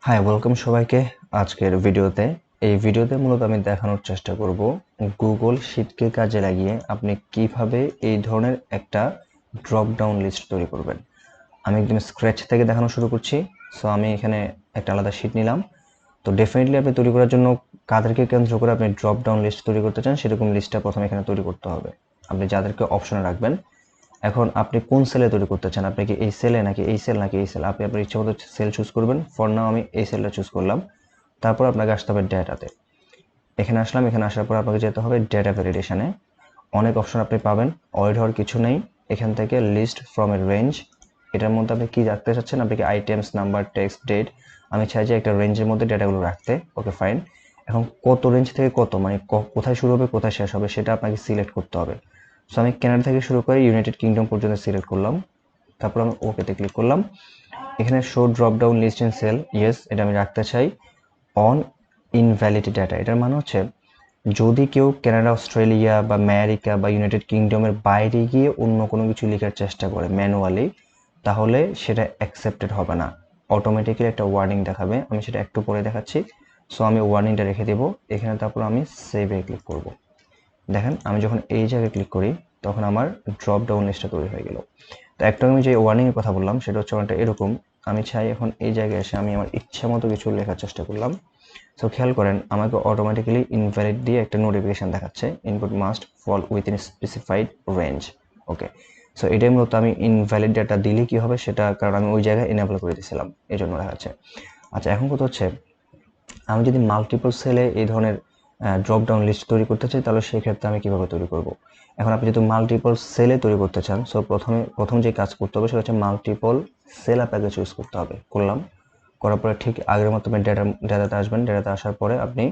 Hi welcome সবাইকে আজকের ভিডিওতে। এই ভিডিওতে মূলত আমি দেখানোর চেষ্টা করব গুগল শিটকে কাজে লাগিয়ে আপনি কিভাবে এই ধরনের একটা ড্রপ ডাউন লিস্ট তৈরি করবেন। আমি একদম স্ক্র্যাচ থেকে দেখানো শুরু করছি। সো আমি এখানে একটা আলাদা শিট নিলাম। তো ডেফিনেটলি আপনি তৈরি করার জন্য কাদেরকে কেন্দ্র করে আপনি ড্রপ ডাউন লিস্ট তৈরি করতে চান সেরকম লিস্টটা প্রথমে এখানে তৈরি করতে হবে। আপনি যাদেরকে অপশনে রাখবেন, এখন আপনি কোন সেলে তৈরি করতে চান, আপনি কি এই সেলে নাকি এই সেল নাকি এই সেল, আপনি আপনার ইচ্ছা মতো সেল চুজ করবেন। ফর নাও আমি এই সেলটা চুজ করলাম। তারপর আপনাকে আসতে হবে ডেটাতে। এখানে আসলাম, এখানে আসার পর আপনাকে যেতে হবে ডেটা ভ্যালিডেশনে। অনেক অপশন আপনি পাবেন, ওয়াইড হওয়ার কিছু নেই। এখান থেকে লিস্ট ফ্রম এ রেঞ্জ, এটার মধ্যে আপনি কি রাখতে চাচ্ছেন, আপনি কি আইটেমস, নাম্বার, টেক্সট, ডেট। আমি চাই যে একটা রেঞ্জের মধ্যে ডেটাগুলো রাখতে। Okay fine. এখন কত রেঞ্জ থেকে কত, মানে কোথায় শুরু হবে কোথায় শেষ হবে সেটা আপনাকে সিলেক্ট করতে হবে। সো আমি কানাডা থেকে শুরু করে ইউনাইটেড কিংডম পর্যন্ত সিলেক্ট করলাম। তারপর আমি ওকেতে ক্লিক করলাম। এখানে show drop down list in cell, yes এটা আমি রাখতে চাই। অন ইনভ্যালিড ডেটা, এটার মানে হচ্ছে যদি কেউ কানাডা, অস্ট্রেলিয়া বা আমেরিকা বা ইউনাইটেড কিংডমের বাইরে গিয়ে অন্য কোনো কিছু লেখার চেষ্টা করে ম্যানুয়ালি, তাহলে সেটা অ্যাকসেপ্টেড হবে না। অটোমেটিক্যালি একটা ওয়ার্নিং দেখাবে, আমি সেটা একটু পরে দেখাচ্ছি। সো আমি ওয়ার্নিংটা রেখে দেবো এখানে। তারপর আমি সেভে ক্লিক করব। দেখেন আমি যখন এই জায়গায় ক্লিক করি তখন আমার ড্রপ ডাউন লিস্টটা তৈরি হয়ে গেল। তো একটা আমি যে ওয়ার্নিংয়ের কথা বললাম সেটা হচ্ছে অনেকটা এরকম। আমি চাই এখন এই জায়গায় এসে আমি আমার ইচ্ছা মতো কিছু লেখার চেষ্টা করলাম। সো খেয়াল করেন আমাকে অটোমেটিক্যালি ইনভ্যালিড দিয়ে একটা নোটিফিকেশন দেখাচ্ছে, ইনপুট মাস্ট ফল উইথিন স্পেসিফাইড রেঞ্জ। ওকে, সো এটাই মূলত আমি ইনভ্যালিড ডেটা দিলে কি হবে সেটা, কারণ আমি ওই জায়গায় এনেবল করে দিয়েছিলাম এই জন্য দেখাচ্ছে। আচ্ছা, এখন কথা হচ্ছে আমি যদি মাল্টিপল সেলে এই ধরনের ড্রপ ডাউন লিস্ট তৈরি করতে চাই তাহলে সেই ক্ষেত্রে আমি কিভাবে তৈরি করব। এখন আপনি যদি মাল্টিপল সেলে তৈরি করতে চান, সো প্রথম যে কাজ করতে হবে সেটা হচ্ছে মাল্টিপল সেল আপনাকে চুজ করতে হবে। করলাম, করার পরে ঠিক আগের মতো আপনি ডেটাতে আসবেন। ডেটাতে আসার পরে আপনি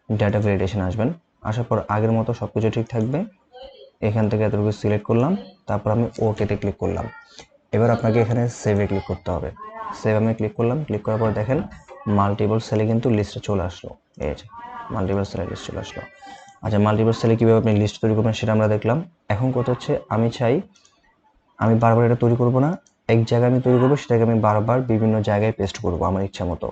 ডেটা ভ্যালিডেশন আসবেন। আসার পর আগের মতো সব কিছু ঠিক থাকবে। এখান থেকে এতটুকু সিলেক্ট করলাম, তারপর আমি ওকেতে ক্লিক করলাম। এবার আপনাকে এখানে সেভে ক্লিক করতে হবে। সেভ আমি ক্লিক করলাম। ক্লিক করার পর দেখেন মাল্টিপল সেলে কিন্তু লিস্টে চলে আসলো। এই যে মাল্টিপল সেলে লিস্ট চলে আসলো। আচ্ছা, মাল্টিপল সেলে কীভাবে আপনি লিস্ট তৈরি করবেন সেটা আমরা দেখলাম। এখন কথা হচ্ছে আমি চাই আমি বারবার এটা তৈরি করব না, এক জায়গায় আমি তৈরি করবো, সেটাকে আমি বারবার বিভিন্ন জায়গায় পেস্ট করব আমার ইচ্ছা মতো।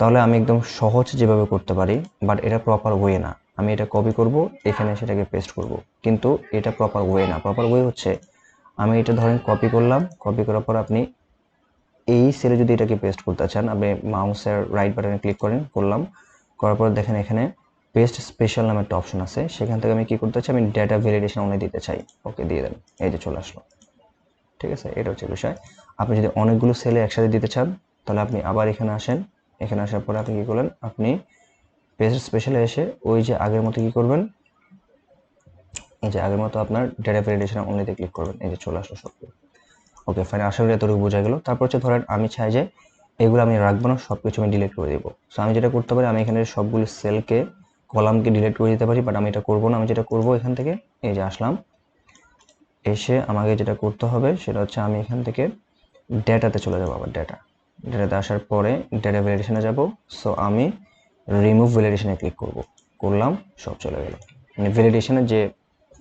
তাহলে আমি একদম সহজ যেভাবে করতে পারি, বাট এটা প্রপার ওয়ে না। আমি এটা কপি করব, এখানে সেটাকে পেস্ট করব, কিন্তু এটা প্রপার ওয়ে না। প্রপার ওয়ে হচ্ছে আমি এটা ধরেন কপি করলাম, কপি করার পর আপনি এই সেলে যদি এটাকে পেস্ট করতে চান আপনি মাউসের রাইট বাটনে ক্লিক করেন, করলাম, করার পর দেখেন এখানে পেস্ট স্পেশাল নামে একটা অপশন আছে, সেখান থেকে আমি কি করতে চাই, আমি ডেটা ভ্যালিডেশন অনলি দিতে চাই। ওকে দিয়ে দেন, এই যে চলে আসলো। ঠিক আছে, এটা হচ্ছে বিষয়। আপনি যদি অনেকগুলো সেলে একসাথে দিতে চান তাহলে আপনি আবার এখানে আসেন। এখানে আসার পরে আপনি কি করলেন, আপনি পেস্ট স্পেশালে এসে ওই যে আগের মতো কি করবেন, এই যে আগের মতো আপনার ডেটা ভ্যালিডেশন অনলিতে ক্লিক করবেন। এই যে চলে আসলো সব। ওকে ফাইন, আশা করি এতটুকু বোঝা গেল। তারপর হচ্ছে ধরেন আমি চাই যে এগুলো আমি রাখবো না, সব কিছু আমি ডিলিট করে দেবো। সো আমি যেটা করতে পারি, আমি এখানে সবগুলো সেলকে, কলামকে ডিলিট করে দিতে পারি, বাট আমি এটা করবো না। আমি যেটা করবো এখান থেকে এই যে আসলাম, এসে আমাকে যেটা করতে হবে সেটা হচ্ছে আমি এখান থেকে ডেটাতে চলে যাবো। আবার ডেটাতে আসার পরে ডেটা ভ্যালিডেশনে যাব। সো আমি রিমুভ ভ্যালিডেশনে ক্লিক করলাম, সব চলে গেল। মানে ভ্যালিডেশনের যে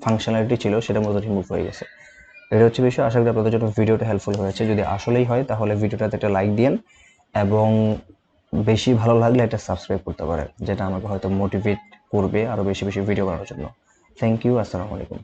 ফাংশনালিটি ছিল সেটা মূলত রিমুভ হয়ে গেছে। এটা হচ্ছে বিষয়। আশা করি আপনাদের জন্য ভিডিওটা হেল্পফুল হয়েছে। যদি আসলেই হয় তাহলে ভিডিওটাতে একটা লাইক দিন এবং বেশি ভালো লাগলে একটা সাবস্ক্রাইব করতে পারেন, যেটা আমাকে হয়তো মোটিভেট করবে আরও বেশি বেশি ভিডিও বানানোর জন্য। থ্যাংক ইউ, আসসালামু আলাইকুম।